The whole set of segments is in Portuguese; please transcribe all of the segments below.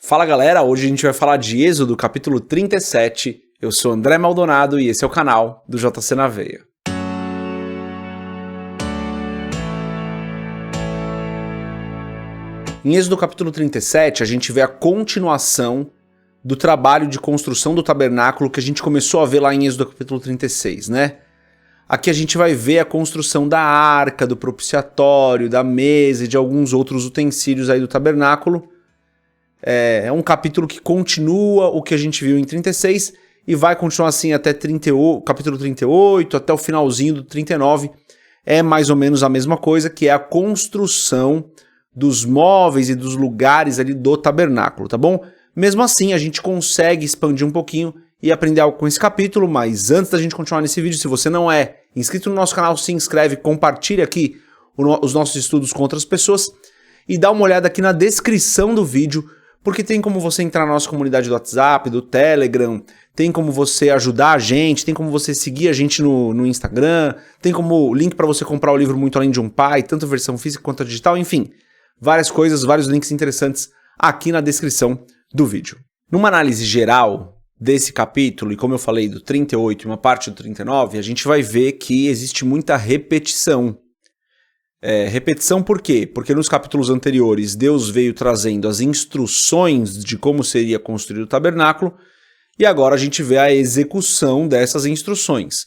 Fala galera, hoje a gente vai falar de Êxodo, capítulo 37. Eu sou André Maldonado e esse é o canal do JC na Veia. Em Êxodo capítulo 37, a gente vê a continuação do trabalho de construção do tabernáculo que a gente começou a ver lá em Êxodo capítulo 36, né? Aqui a gente vai ver a construção da arca, do propiciatório, da mesa e de alguns outros utensílios aí do tabernáculo. É um capítulo que continua o que a gente viu em 36 e vai continuar assim até capítulo 38, até o finalzinho do 39. É mais ou menos a mesma coisa, que é a construção dos móveis e dos lugares ali do tabernáculo, tá bom? Mesmo assim, a gente consegue expandir um pouquinho e aprender algo com esse capítulo, mas antes da gente continuar nesse vídeo, se você não é inscrito no nosso canal, se inscreve, compartilha aqui os nossos estudos com outras pessoas e dá uma olhada aqui na descrição do vídeo, porque tem como você entrar na nossa comunidade do WhatsApp, do Telegram, tem como você ajudar a gente, tem como você seguir a gente no Instagram, tem como link para você comprar o livro Muito Além de um Pai, tanto a versão física quanto a digital, enfim, várias coisas, vários links interessantes aqui na descrição do vídeo. Numa análise geral desse capítulo, e como eu falei do 38 e uma parte do 39, a gente vai ver que existe muita repetição. Repetição por quê? Porque nos capítulos anteriores Deus veio trazendo as instruções de como seria construído o tabernáculo e agora a gente vê a execução dessas instruções.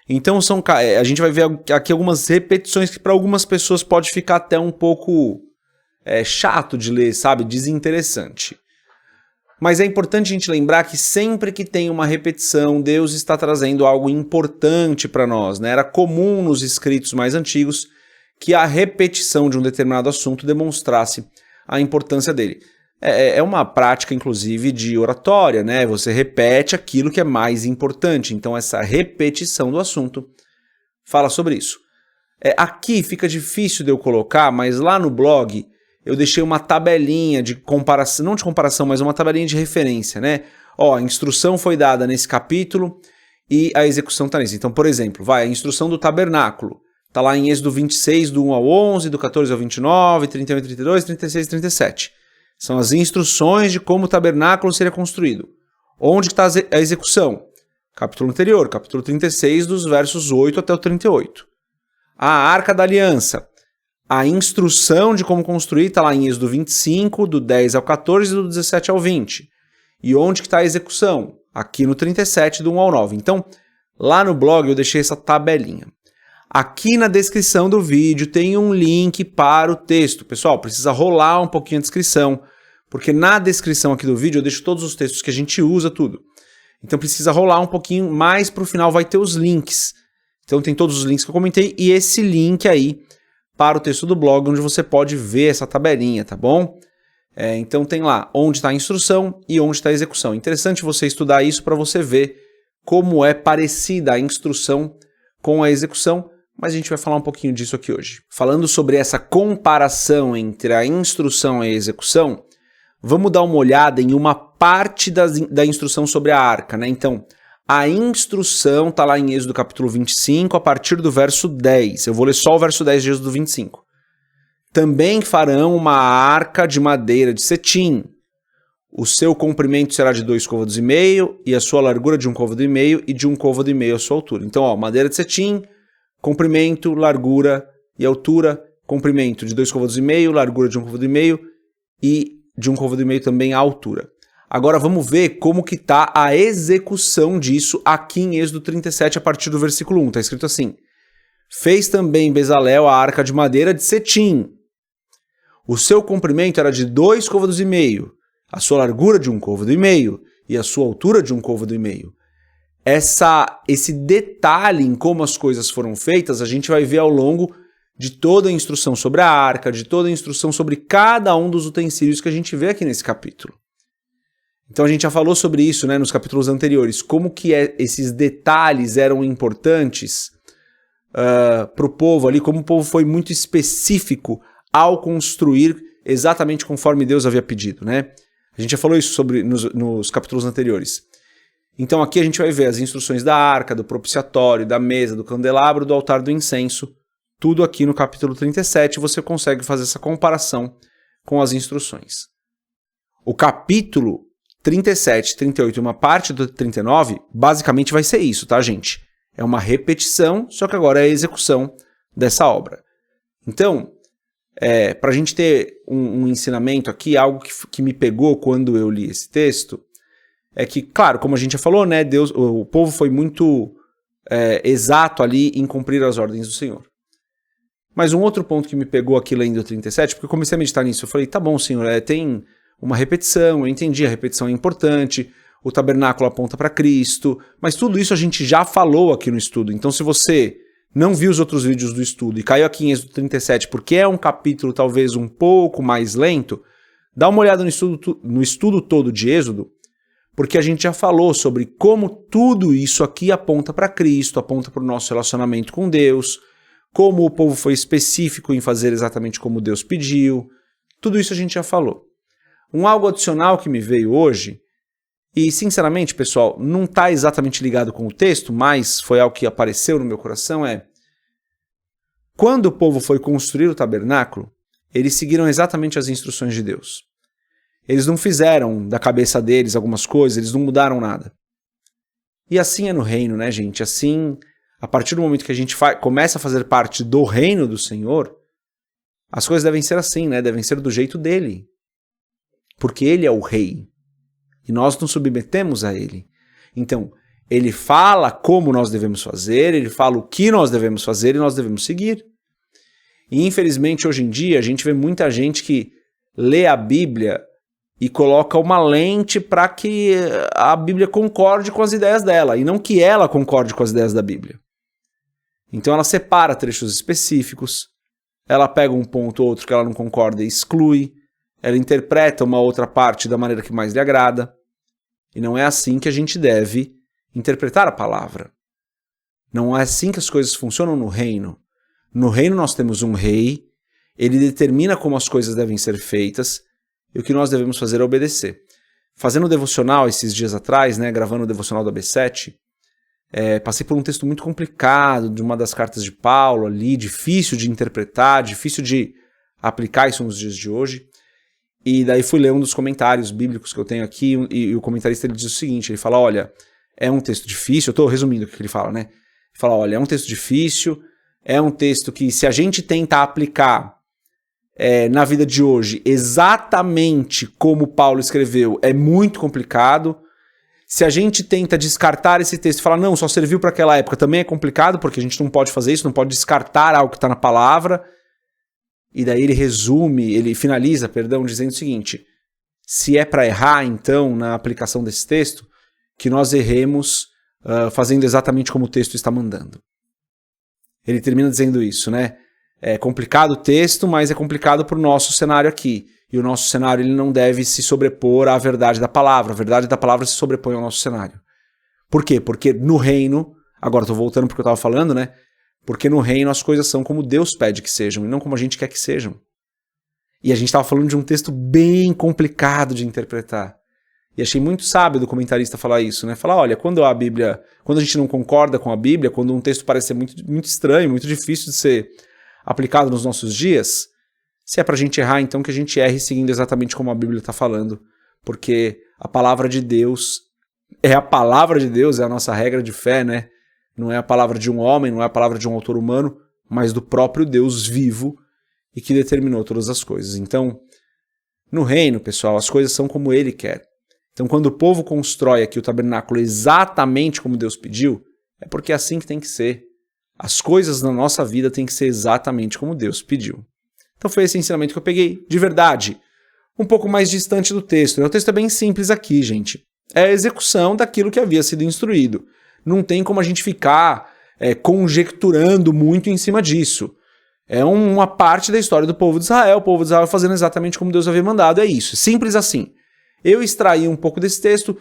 Então a gente vai ver aqui algumas repetições que para algumas pessoas pode ficar até um pouco chato de ler, sabe? Desinteressante. Mas é importante a gente lembrar que sempre que tem uma repetição, Deus está trazendo algo importante para nós, né? Era comum nos escritos mais antigos que a repetição de um determinado assunto demonstrasse a importância dele. É uma prática, inclusive, de oratória, né? Você repete aquilo que é mais importante. Então, essa repetição do assunto fala sobre isso. Aqui fica difícil de eu colocar, mas lá no blog eu deixei uma tabelinha de comparação, não de comparação, mas uma tabelinha de referência, né? A instrução foi dada nesse capítulo e a execução está nesse. Então, por exemplo, a instrução do tabernáculo. Está lá em Êxodo 26, do 1 ao 11, do 14 ao 29, 31 e 32, 36 e 37. São as instruções de como o tabernáculo seria construído. Onde está a execução? Capítulo anterior, capítulo 36, dos versos 8 até o 38. A Arca da Aliança. A instrução de como construir está lá em Êxodo 25, do 10 ao 14 e do 17 ao 20. E onde está a execução? Aqui no 37, do 1 ao 9. Então, lá no blog eu deixei essa tabelinha. Aqui na descrição do vídeo tem um link para o texto. Pessoal, precisa rolar um pouquinho a descrição, porque na descrição aqui do vídeo eu deixo todos os textos que a gente usa, tudo. Então precisa rolar um pouquinho, mais para o final vai ter os links. Então tem todos os links que eu comentei e esse link aí para o texto do blog, onde você pode ver essa tabelinha, tá bom? Então tem lá onde está a instrução e onde está a execução. Interessante você estudar isso para você ver como é parecida a instrução com a execução, mas a gente vai falar um pouquinho disso aqui hoje. Falando sobre essa comparação entre a instrução e a execução, vamos dar uma olhada em uma parte da instrução sobre a arca, né? Então, a instrução está lá em Êxodo capítulo 25, a partir do verso 10. Eu vou ler só o verso 10 de Êxodo 25. Também farão uma arca de madeira de cetim. O seu comprimento será de 2,5 côvados e a sua largura de 1,5 côvado e de 1,5 côvado a sua altura. Então, madeira de cetim, comprimento, largura e altura, comprimento de 2,5 côvados, largura de 1,5 côvado e de 1,5 côvado também a altura. Agora vamos ver como que está a execução disso aqui em Êxodo 37 a partir do versículo 1. Está escrito assim: fez também Bezalel a arca de madeira de cetim. O seu comprimento era de 2,5 côvados, a sua largura de 1,5 côvado e a sua altura de 1,5 côvado. Esse detalhe em como as coisas foram feitas, a gente vai ver ao longo de toda a instrução sobre a arca, de toda a instrução sobre cada um dos utensílios que a gente vê aqui nesse capítulo. Então a gente já falou sobre isso, né, nos capítulos anteriores, como que esses detalhes eram importantes para o povo ali, como o povo foi muito específico ao construir exatamente conforme Deus havia pedido, né? A gente já falou isso nos capítulos anteriores. Então aqui a gente vai ver as instruções da arca, do propiciatório, da mesa, do candelabro, do altar do incenso. Tudo aqui no capítulo 37 você consegue fazer essa comparação com as instruções. O capítulo 37, 38 e uma parte do 39, basicamente vai ser isso, tá, gente? É uma repetição, só que agora é a execução dessa obra. Então, para a gente ter um ensinamento aqui, algo que me pegou quando eu li esse texto, é que, claro, como a gente já falou, né, o povo foi muito exato ali em cumprir as ordens do Senhor. Mas um outro ponto que me pegou aqui lendo o 37, porque eu comecei a meditar nisso, eu falei, tá bom, Senhor, tem uma repetição, eu entendi, a repetição é importante, o tabernáculo aponta para Cristo, mas tudo isso a gente já falou aqui no estudo. Então, se você não viu os outros vídeos do estudo e caiu aqui em Êxodo 37 porque é um capítulo talvez um pouco mais lento, dá uma olhada no estudo todo de Êxodo, porque a gente já falou sobre como tudo isso aqui aponta para Cristo, aponta para o nosso relacionamento com Deus, como o povo foi específico em fazer exatamente como Deus pediu. Tudo isso a gente já falou. Algo adicional que me veio hoje, e sinceramente, pessoal, não está exatamente ligado com o texto, mas foi algo que apareceu no meu coração, quando o povo foi construir o tabernáculo, eles seguiram exatamente as instruções de Deus. Eles não fizeram da cabeça deles algumas coisas, eles não mudaram nada. E assim é no reino, né, gente? Assim, a partir do momento que a gente começa a fazer parte do reino do Senhor, as coisas devem ser assim, né? Devem ser do jeito dele. Porque ele é o rei. E nós nos submetemos a ele. Então, ele fala como nós devemos fazer, ele fala o que nós devemos fazer e nós devemos seguir. E infelizmente hoje em dia a gente vê muita gente que lê a Bíblia e coloca uma lente para que a Bíblia concorde com as ideias dela, e não que ela concorde com as ideias da Bíblia. Então ela separa trechos específicos, ela pega um ponto ou outro que ela não concorda e exclui, ela interpreta uma outra parte da maneira que mais lhe agrada, e não é assim que a gente deve interpretar a palavra. Não é assim que as coisas funcionam no reino. No reino nós temos um rei, ele determina como as coisas devem ser feitas, e o que nós devemos fazer é obedecer. Fazendo o devocional esses dias atrás, né, gravando o devocional do AB7, passei por um texto muito complicado de uma das cartas de Paulo ali, difícil de interpretar, difícil de aplicar isso nos dias de hoje. E daí fui ler um dos comentários bíblicos que eu tenho aqui, e o comentarista ele diz o seguinte, ele fala, olha, é um texto difícil, eu estou resumindo o que ele fala, né? Ele fala, olha, é um texto difícil, é um texto que se a gente tenta aplicar na vida de hoje exatamente como Paulo escreveu, é muito complicado. Se a gente tenta descartar esse texto e falar, não, só serviu para aquela época, também é complicado, porque a gente não pode fazer isso, não pode descartar algo que está na palavra. E daí ele finaliza, dizendo o seguinte, se é para errar, então, na aplicação desse texto, que nós erremos fazendo exatamente como o texto está mandando. Ele termina dizendo isso, né? É complicado o texto, mas é complicado para o nosso cenário aqui. E o nosso cenário ele não deve se sobrepor à verdade da palavra. A verdade da palavra se sobrepõe ao nosso cenário. Por quê? Porque no reino, agora estou voltando porque eu estava falando, né? Porque no reino as coisas são como Deus pede que sejam e não como a gente quer que sejam. E a gente estava falando de um texto bem complicado de interpretar. E achei muito sábio do comentarista falar isso, né? Falar, olha, quando a gente não concorda com a Bíblia, quando um texto parece ser muito, muito estranho, muito difícil de ser aplicado nos nossos dias, se é pra gente errar, então que a gente erre seguindo exatamente como a Bíblia está falando, porque a palavra de Deus é a nossa regra de fé, né? Não é a palavra de um homem, não é a palavra de um autor humano, mas do próprio Deus vivo e que determinou todas as coisas. Então, no reino, pessoal, as coisas são como ele quer. Então, quando o povo constrói aqui o tabernáculo exatamente como Deus pediu, é porque é assim que tem que ser. As coisas na nossa vida têm que ser exatamente como Deus pediu. Então foi esse ensinamento que eu peguei, de verdade, um pouco mais distante do texto. O texto é bem simples aqui, gente. É a execução daquilo que havia sido instruído. Não tem como a gente ficar conjecturando muito em cima disso. É uma parte da história do povo de Israel, o povo de Israel fazendo exatamente como Deus havia mandado, é isso. Simples assim. Eu extraí um pouco desse texto,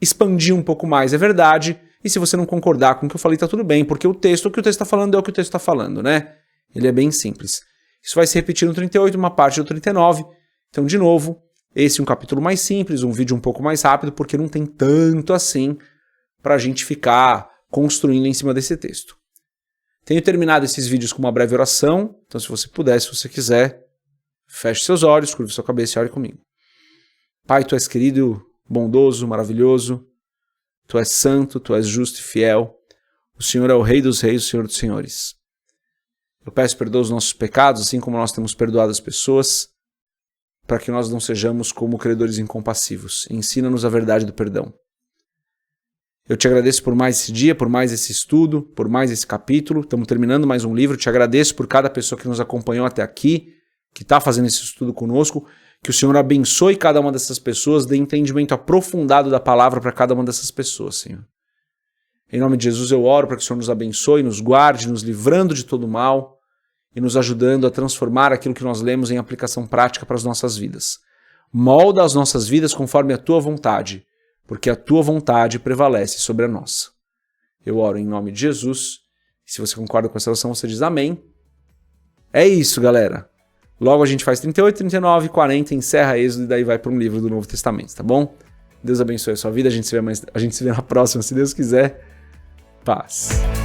expandi um pouco mais, é verdade, e se você não concordar com o que eu falei, tá tudo bem, porque o que o texto está falando é o que o texto está falando, né? Ele é bem simples. Isso vai se repetir no 38, uma parte do 39. Então, de novo, esse é um capítulo mais simples, um vídeo um pouco mais rápido, porque não tem tanto assim para a gente ficar construindo em cima desse texto. Tenho terminado esses vídeos com uma breve oração, então se você puder, se você quiser, feche seus olhos, curva sua cabeça e ore comigo. Pai, Tu és querido, bondoso, maravilhoso, Tu és santo, Tu és justo e fiel. O Senhor é o Rei dos Reis, o Senhor dos Senhores. Eu peço perdão aos nossos pecados, assim como nós temos perdoado as pessoas, para que nós não sejamos como credores incompassivos. Ensina-nos a verdade do perdão. Eu te agradeço por mais esse dia, por mais esse estudo, por mais esse capítulo. Estamos terminando mais um livro. Te agradeço por cada pessoa que nos acompanhou até aqui, que está fazendo esse estudo conosco. Que o Senhor abençoe cada uma dessas pessoas, dê entendimento aprofundado da palavra para cada uma dessas pessoas, Senhor. Em nome de Jesus eu oro para que o Senhor nos abençoe, nos guarde, nos livrando de todo mal e nos ajudando a transformar aquilo que nós lemos em aplicação prática para as nossas vidas. Molda as nossas vidas conforme a Tua vontade, porque a Tua vontade prevalece sobre a nossa. Eu oro em nome de Jesus. Se você concorda com essa oração, você diz amém. É isso, galera. Logo a gente faz 38, 39, 40, encerra Êxodo e daí vai para um livro do Novo Testamento, tá bom? Deus abençoe a sua vida, a gente se vê na próxima, se Deus quiser. Paz.